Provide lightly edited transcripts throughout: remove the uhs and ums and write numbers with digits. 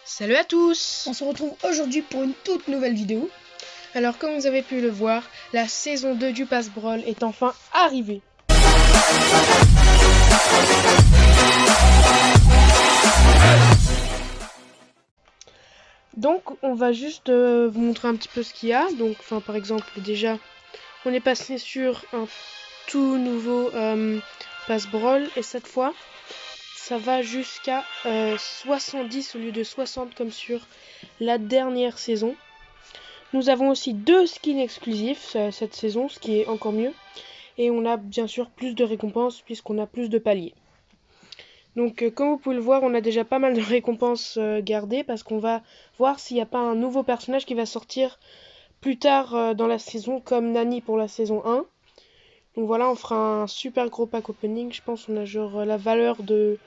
Salut à tous! On se retrouve aujourd'hui pour une toute nouvelle vidéo. Alors comme vous avez pu le voir, la saison 2 du Pass Brawl est enfin arrivée. Donc on va juste vous montrer un petit peu ce qu'il y a. Donc par exemple déjà on est passé sur un tout nouveau Pass Brawl et cette fois ça va jusqu'à 70 au lieu de 60 comme sur la dernière saison. Nous avons aussi 2 skins exclusifs cette saison, ce qui est encore mieux. Et on a bien sûr plus de récompenses puisqu'on a plus de paliers. Donc comme vous pouvez le voir, on a déjà pas mal de récompenses gardées parce qu'on va voir s'il n'y a pas un nouveau personnage qui va sortir plus tard dans la saison comme Nani pour la saison 1. Donc voilà, on fera un super gros pack opening. Je pense qu'on a genre la valeur de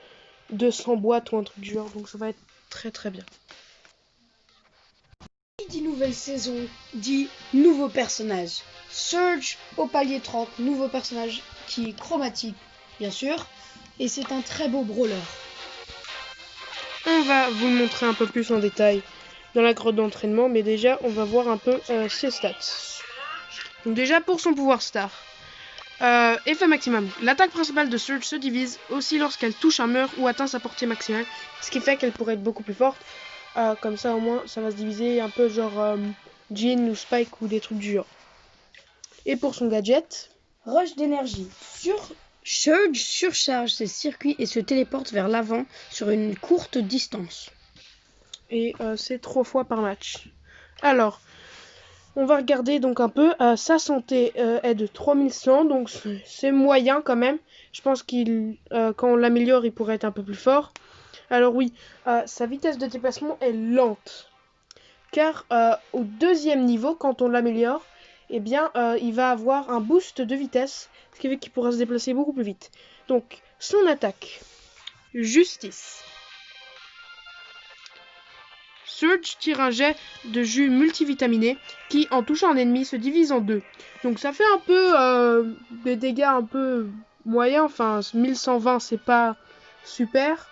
200 boîtes ou un truc du genre. Donc ça va être très très bien. Qui dit nouvelle saison dit nouveau personnage. Surge au palier 30, nouveau personnage qui est chromatique bien sûr. Et c'est un très beau brawler. On va vous le montrer un peu plus en détail dans la grotte d'entraînement. Mais déjà, on va voir un peu ses stats. Donc déjà pour son pouvoir star. Effet maximum. L'attaque principale de Surge se divise aussi lorsqu'elle touche un mur ou atteint sa portée maximale. Ce qui fait qu'elle pourrait être beaucoup plus forte. Comme ça au moins ça va se diviser un peu genre Jean ou Spike ou des trucs du genre. Et pour son gadget. Rush d'énergie. Surge surcharge ses circuits et se téléporte vers l'avant sur une courte distance. Et c'est 3 fois par match. Alors, on va regarder donc un peu. Sa santé est de 3100, donc c'est moyen quand même. Je pense quand on l'améliore, il pourrait être un peu plus fort. Alors oui, sa vitesse de déplacement est lente. Car au deuxième niveau, quand on l'améliore, eh bien, il va avoir un boost de vitesse, ce qui fait qu'il pourra se déplacer beaucoup plus vite. Donc, son attaque. Justice. Surge tire un jet de jus multivitaminé qui, en touchant un ennemi, se divise en deux. Donc ça fait un peu des dégâts un peu moyens. Enfin, 1120, c'est pas super.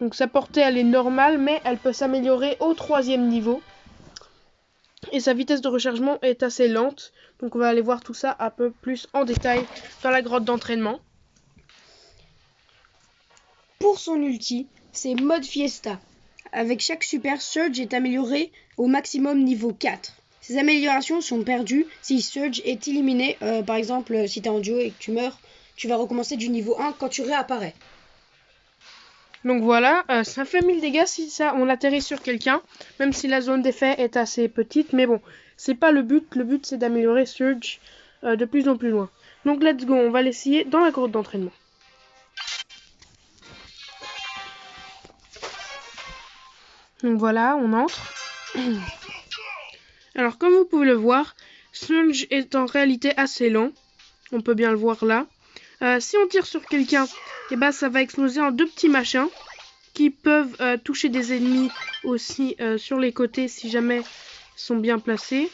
Donc sa portée, elle est normale, mais elle peut s'améliorer au 3e niveau. Et sa vitesse de rechargement est assez lente. Donc on va aller voir tout ça un peu plus en détail dans la grotte d'entraînement. Pour son ulti, c'est mode fiesta. Avec chaque super, Surge est amélioré au maximum niveau 4. Ces améliorations sont perdues si Surge est éliminé. Par exemple, si tu es en duo et que tu meurs, tu vas recommencer du niveau 1 quand tu réapparais. Donc voilà, ça fait 1000 dégâts si ça on atterrit sur quelqu'un, même si la zone d'effet est assez petite, mais bon, c'est pas le but c'est d'améliorer Surge de plus en plus loin. Donc let's go, on va l'essayer dans la grotte d'entraînement. Donc voilà, on entre. Alors comme vous pouvez le voir, Surge est en réalité assez lent, on peut bien le voir là. Si on tire sur quelqu'un, et ben ça va exploser en deux petits machins qui peuvent toucher des ennemis aussi sur les côtés si jamais ils sont bien placés.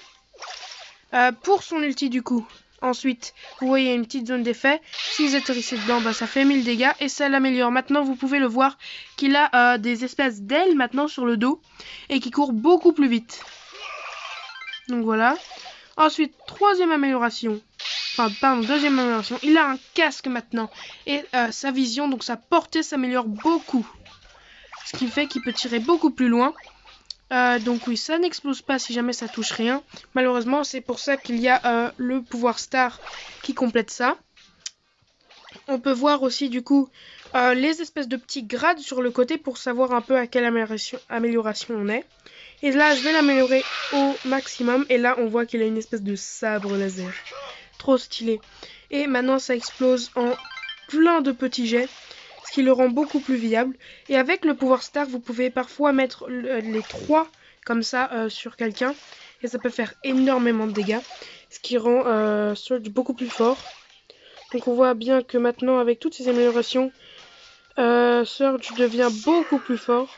Pour son ulti du coup, ensuite vous voyez une petite zone d'effet. Si vous atterrissez dedans, bah, ça fait 1000 dégâts et ça l'améliore. Maintenant vous pouvez le voir qu'il a des espèces d'ailes maintenant sur le dos et qui court beaucoup plus vite. Donc voilà. Ensuite, deuxième amélioration, il a un casque maintenant et sa vision, donc sa portée s'améliore beaucoup. Ce qui fait qu'il peut tirer beaucoup plus loin. Donc oui, ça n'explose pas si jamais ça touche rien. Malheureusement, c'est pour ça qu'il y a le pouvoir star qui complète ça. On peut voir aussi du coup les espèces de petits grades sur le côté pour savoir un peu à quelle amélioration on est. Et là, je vais l'améliorer au maximum. Et là, on voit qu'il a une espèce de sabre laser. Trop stylé. Et maintenant, ça explose en plein de petits jets, ce qui le rend beaucoup plus viable. Et avec le pouvoir star, vous pouvez parfois mettre les 3 comme ça sur quelqu'un. Et ça peut faire énormément de dégâts, ce qui rend Surge beaucoup plus fort. Donc on voit bien que maintenant, avec toutes ces améliorations, Surge devient beaucoup plus fort.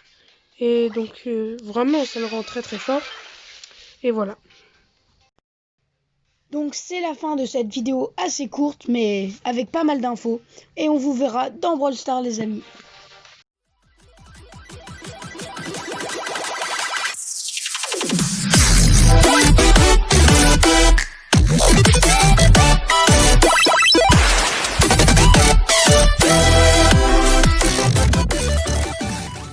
Et donc vraiment ça le rend très très fort. Et voilà. Donc c'est la fin de cette vidéo assez courte mais avec pas mal d'infos. Et on vous verra dans Brawl Stars les amis.